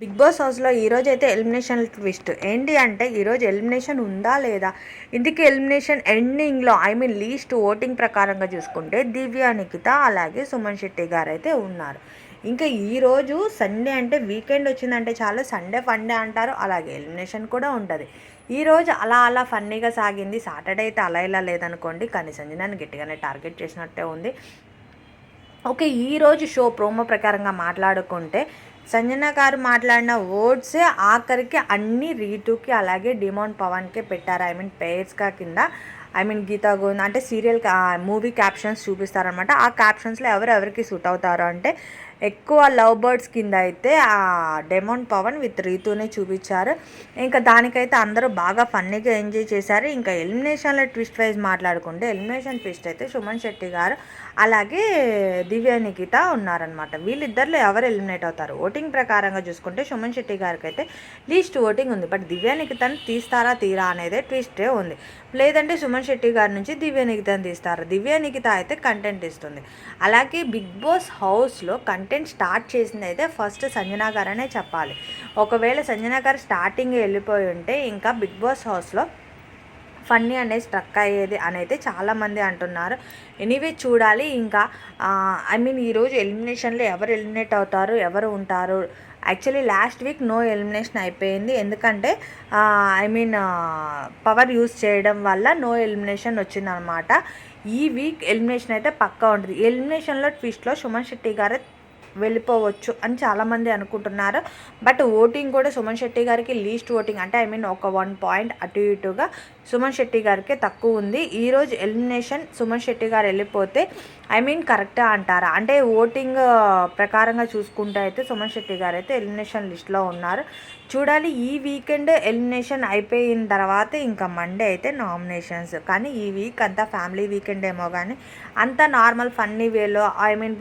Big boss హౌస్లో ఈరోజు అయితే ఎలిమినేషన్ ట్విస్ట్ ఏంటి అంటే ఈరోజు ఎలిమినేషన్ ఉందా లేదా, ఇందుకు ఎలిమినేషన్ ఎండింగ్లో లీస్ట్ ఓటింగ్ ప్రకారంగా చూసుకుంటే దివ్య, నిఖిత అలాగే సుమన్ శెట్టి గారు అయితే ఉన్నారు. ఇంకా ఈరోజు సండే అంటే వీకెండ్ వచ్చిందంటే చాలా సండే ఫండే అంటారు, అలాగే ఎలిమినేషన్ కూడా ఉంటుంది. ఈరోజు అలా అలా ఫన్నీగా సాగింది. సాటర్డే అయితే అలా ఇలా లేదనుకోండి, కానీ సంజనాన్ని గట్టిగానే టార్గెట్ చేసినట్టే ఉంది. ఓకే, ఈరోజు షో ప్రోమో ప్రకారంగా మాట్లాడుకుంటే సంజన గారు మాట్లాడిన వర్డ్సే ఆఖరికి అన్ని రీతుకి అలాగే డిమాండ్ పవన్కే పెట్టారు. పేర్స్గా కింద గీతా గోవింద్ అంటే సీరియల్ మూవీ క్యాప్షన్స్ చూపిస్తారనమాట. ఆ క్యాప్షన్స్లో ఎవరెవరికి సూట్ అవుతారు అంటే ఎక్కువ లవ్ బర్డ్స్ కింద అయితే ఆ డెమోన్ పవన్ విత్ రీతునే చూపించారు. ఇంకా దానికైతే అందరూ బాగా ఫన్నీగా ఎంజాయ్ చేశారు. ఇంకా ఎలిమినేషన్లో ట్విస్ట్ వైజ్ మాట్లాడుకుంటే ఎలిమినేషన్ ట్విస్ట్ అయితే సుమన్ శెట్టి గారు అలాగే దివ్య, నిఖిత ఉన్నారనమాట. వీళ్ళిద్దరిలో ఎవరు ఎలిమినేట్ అవుతారు? ఓటింగ్ ప్రకారంగా చూసుకుంటే సుమన్ శెట్టి గారికి అయితే లీస్ట్ ఓటింగ్ ఉంది. బట్ దివ్య, నిఖితని తీస్తారా తీరా అనేదే ట్విస్టే ఉంది. లేదంటే సుమన్ శెట్టి గారి నుంచి దివ్య, నిఖితని తీస్తారు. దివ్య, నిఖిత అయితే కంటెంట్ ఇస్తుంది. అలాగే బిగ్ బాస్ హౌస్లో కంటెంట్ స్టార్ట్ చేసింది అయితే ఫస్ట్ సంజన గారనే చెప్పాలి. ఒకవేళ సంజన గారు స్టార్టింగ్ వెళ్ళిపోయి ఉంటే ఇంకా బిగ్ బాస్ హౌస్లో ఫన్నీ అనేది స్ట్రక్ అయ్యేది అని అయితే చాలామంది అంటున్నారు. ఎనీవే చూడాలి. ఇంకా ఈరోజు ఎలిమినేషన్లో ఎవరు ఎలిమినేట్ అవుతారు, ఎవరు ఉంటారు? Actually last week no elimination అయిపోయింది. ఎందుకంటే పవర్ యూస్ చేయడం వల్ల నో ఎలిమినేషన్ వచ్చిందనమాట. ఈ వీక్ ఎలిమినేషన్ అయితే పక్కా ఉంటుంది. ఎలిమినేషన్లో ట్విస్ట్లో సుమన్ శెట్టి గారే వెళ్ళిపోవచ్చు అని చాలామంది అనుకుంటున్నారు. బట్ ఓటింగ్ కూడా సుమన్ శెట్టి గారికి లీస్ట్ ఓటింగ్ అంటే ఒక 1 పాయింట్ అటు ఇటుగా సుమన్ శెట్టి గారికి తక్కువ ఉంది. ఈరోజు ఎలిమినేషన్ సుమన్ శెట్టి గారు వెళ్ళిపోతే కరెక్టా అంటారా? అంటే ఓటింగ్ ప్రకారంగా చూసుకుంటే అయితే సుమన్ శెట్టి గారు అయితే ఎలిమినేషన్ లిస్ట్లో ఉన్నారు. చూడాలి. ఈ వీకెండ్ ఎలిమినేషన్ అయిపోయిన తర్వాత ఇంకా మండే అయితే నామినేషన్స్. కానీ ఈ వీక్ అంతా ఫ్యామిలీ వీకెండ్ ఏమో కానీ అంతా నార్మల్ ఫన్నీ వేలో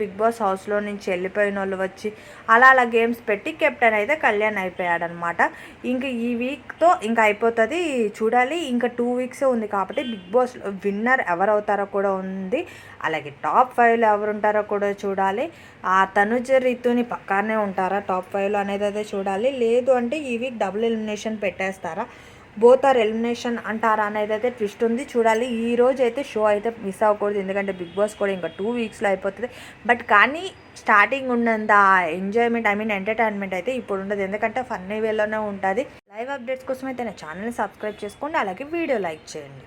బిగ్ బాస్ హౌస్లో నుంచి వెళ్ళిపోయిన వాళ్ళు వచ్చి అలా అలా గేమ్స్ పెట్టి కెప్టెన్ అయితే కళ్యాణ్ అయిపోయాడనమాట. ఇంక ఈ వీక్తో ఇంకా అయిపోతుంది. చూడాలి. ఇంకా 2 వీక్స్ ఉంది కాబట్టి బిగ్ బాస్ విన్నర్ ఎవరవుతారో కూడా ఉంది. అలాగే టాప్ 5లో ఎవరుంటారో కూడా చూడాలి. ఆ తనుజ, రితుని పక్కానే ఉంటారా టాప్ 5లో అనేది అయితే చూడాలి. లేదు అంటే ఈ వీక్ డబుల్ ఎలిమినేషన్ పెట్టేస్తారా, బోత్ ఆర్ ఎలిమినేషన్ అంటారా అనేది అయితే ట్విస్ట్ ఉంది. చూడాలి. ఈ రోజు అయితే షో అయితే మిస్ అవ్వకూడదు. ఎందుకంటే బిగ్ బాస్ కూడా ఇంకా 2 వీక్స్లో అయిపోతుంది. బట్ కానీ స్టార్టింగ్ ఉన్నంత ఎంజాయ్మెంట్ ఎంటర్టైన్మెంట్ అయితే ఇప్పుడు ఉండదు. ఎందుకంటే ఫన్నీ వేలోనే ఉంటుంది. లైవ్ అప్డేట్స్ కోసం అయితే నా ఛానల్ని సబ్స్క్రైబ్ చేసుకోండి. అలాగే వీడియో లైక్ చేయండి.